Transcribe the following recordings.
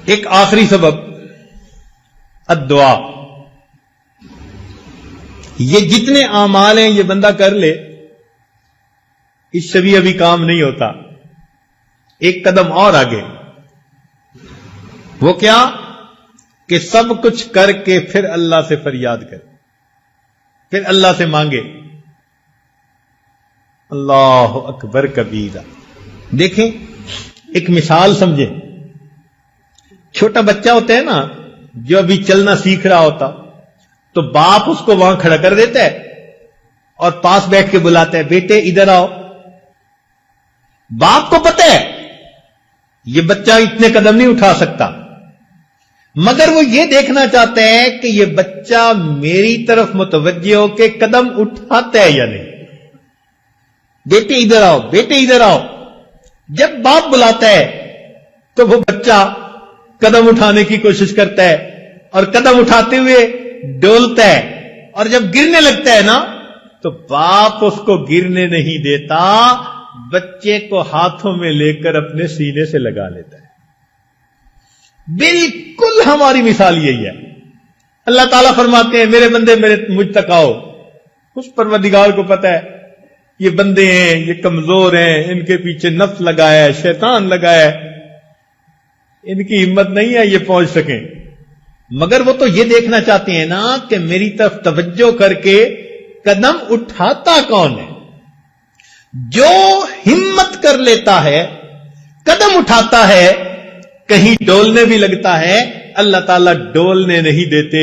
ایک آخری سبب الدعا. یہ جتنے اعمال ہیں یہ بندہ کر لے، اس سے بھی ابھی کام نہیں ہوتا. ایک قدم اور آگے. وہ کیا کہ سب کچھ کر کے پھر اللہ سے فریاد کرے، پھر اللہ سے مانگے. اللہ اکبر کبیرہ. دیکھیں ایک مثال سمجھیں. چھوٹا بچہ ہوتا ہے نا جو ابھی چلنا سیکھ رہا ہوتا، تو باپ اس کو وہاں کھڑا کر دیتا ہے اور پاس بیٹھ کے بلاتا ہے، بیٹے ادھر آؤ. باپ کو پتہ ہے یہ بچہ اتنے قدم نہیں اٹھا سکتا، مگر وہ یہ دیکھنا چاہتے ہیں کہ یہ بچہ میری طرف متوجہ ہو کے قدم اٹھاتا ہے یا نہیں. بیٹے ادھر آؤ، بیٹے ادھر آؤ. جب باپ بلاتا ہے تو وہ بچہ قدم اٹھانے کی کوشش کرتا ہے اور قدم اٹھاتے ہوئے ڈولتا ہے، اور جب گرنے لگتا ہے نا تو باپ اس کو گرنے نہیں دیتا، بچے کو ہاتھوں میں لے کر اپنے سینے سے لگا لیتا ہے. بالکل ہماری مثال یہی ہے. اللہ تعالیٰ فرماتے ہیں میرے بندے مجھ تک آؤ. اس پروردگار کو پتہ ہے یہ بندے ہیں، یہ کمزور ہیں، ان کے پیچھے نفس لگایا ہے، شیطان لگایا ہے، ان کی ہمت نہیں ہے یہ پہنچ سکیں. مگر وہ تو یہ دیکھنا چاہتے ہیں نا کہ میری طرف توجہ کر کے قدم اٹھاتا کون ہے. جو ہمت کر لیتا ہے، قدم اٹھاتا ہے، کہیں ڈولنے بھی لگتا ہے، اللہ تعالیٰ ڈولنے نہیں دیتے،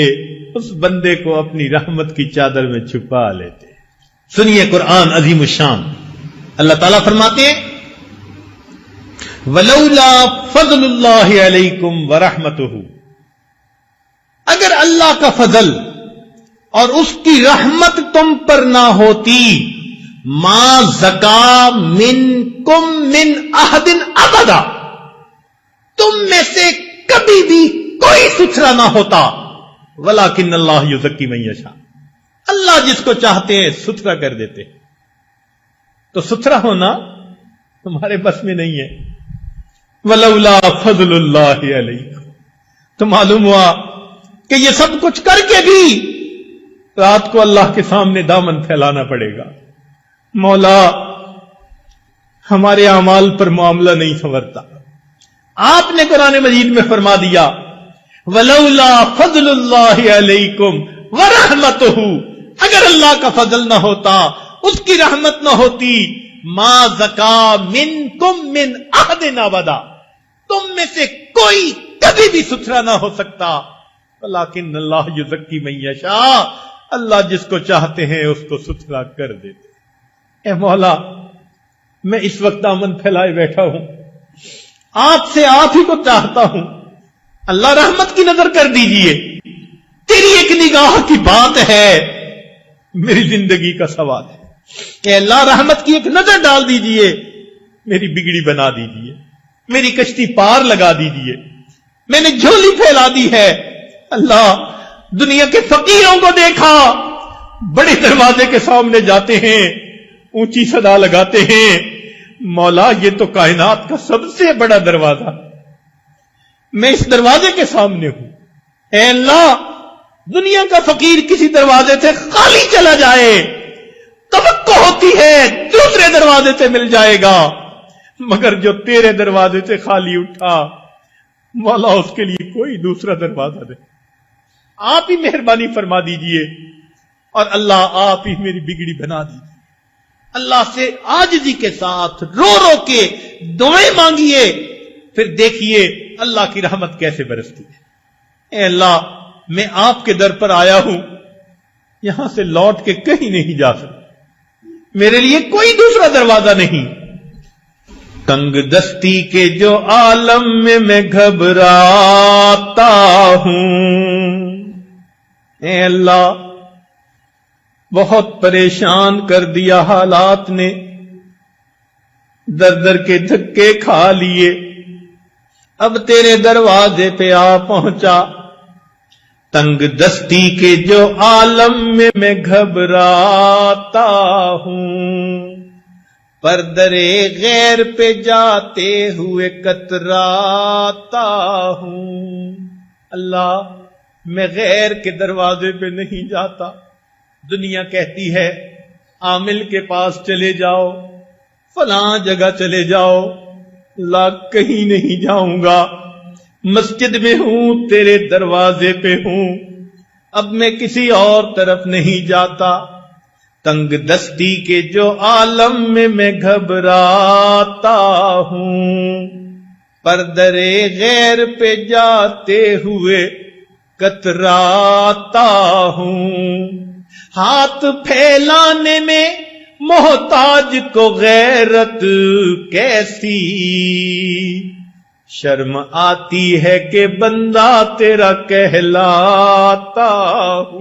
اس بندے کو اپنی رحمت کی چادر میں چھپا لیتے. سنیے قرآن عظیم الشان. اللہ تعالیٰ فرماتے ہیں وَلَوْلَا فَضْلُ اللَّهِ عَلَيْكُمْ وَرَحْمَتُهُ. اگر اللہ کا فضل اور اس کی رحمت تم پر نہ ہوتی، ما زکا منکم من احد ابدا، تم میں سے کبھی بھی کوئی ستھرا نہ ہوتا. ولیکن اللہ یزکی من یشاء. اللہ جس کو چاہتے ہیں ستھرا کر دیتے. تو ستھرا ہونا تمہارے بس میں نہیں ہے. ولولا فضل اللہ علیکم. تو معلوم ہوا کہ یہ سب کچھ کر کے بھی رات کو اللہ کے سامنے دامن پھیلانا پڑے گا. مولا ہمارے اعمال پر معاملہ نہیں سنورتا. آپ نے قرآن مجید میں فرما دیا ولولا فضل اللہ علیکم ورحمتہ. اگر اللہ کا فضل نہ ہوتا، اس کی رحمت نہ ہوتی، ما زکا منکم من احد ابدا، تم میں سے کوئی کبھی بھی ستھرا نہ ہو سکتا. لیکن اللہ یزکی من یشاء. اللہ جس کو چاہتے ہیں اس کو ستھرا کر دیتے. اے مولا میں اس وقت دامن پھیلائے بیٹھا ہوں، آپ سے آپ ہی کو چاہتا ہوں. اللہ رحمت کی نظر کر دیجئے. تیری ایک نگاہ کی بات ہے، میری زندگی کا سوال ہے. کہ اللہ رحمت کی ایک نظر ڈال دیجئے، میری بگڑی بنا دیجئے، میری کشتی پار لگا دیجئے. میں نے جھولی پھیلا دی ہے. اللہ دنیا کے فقیروں کو دیکھا، بڑے دروازے کے سامنے جاتے ہیں، اونچی صدا لگاتے ہیں، مولا یہ تو کائنات کا سب سے بڑا دروازہ، میں اس دروازے کے سامنے ہوں. اے اللہ دنیا کا فقیر کسی دروازے سے خالی چلا جائے، توقع ہوتی ہے دوسرے دروازے سے مل جائے گا، مگر جو تیرے دروازے سے خالی اٹھا، مولا اس کے لیے کوئی دوسرا دروازہ دے. آپ ہی مہربانی فرما دیجئے، اور اللہ آپ ہی میری بگڑی بنا دیجئے. اللہ سے عاجزی کے ساتھ رو رو کے دعائیں مانگیے، پھر دیکھیے اللہ کی رحمت کیسے برستی ہے. اے اللہ میں آپ کے در پر آیا ہوں، یہاں سے لوٹ کے کہیں نہیں جا سکتا، میرے لیے کوئی دوسرا دروازہ نہیں. تنگ دستی کے جو عالم میں گھبراتا ہوں، اے اللہ بہت پریشان کر دیا حالات نے، در در کے دھکے کھا لیے، اب تیرے دروازے پہ آ پہنچا. تنگ دستی کے جو عالم میں گھبراتا ہوں، پر درے غیر پہ جاتے ہوئے کتراتا ہوں۔ اللہ میں غیر کے دروازے پہ نہیں جاتا۔ دنیا کہتی ہے عامل کے پاس چلے جاؤ، فلاں جگہ چلے جاؤ، اللہ کہیں نہیں جاؤں گا، مسجد میں ہوں، تیرے دروازے پہ ہوں، اب میں کسی اور طرف نہیں جاتا۔ تنگ دستی کے جو عالم میں گھبراتا ہوں، پر درے غیر پہ جاتے ہوئے کتراتا ہوں۔ ہاتھ پھیلانے میں محتاج کو غیرت کیسی، شرم آتی ہے کہ بندہ تیرا کہلاتا ہوں۔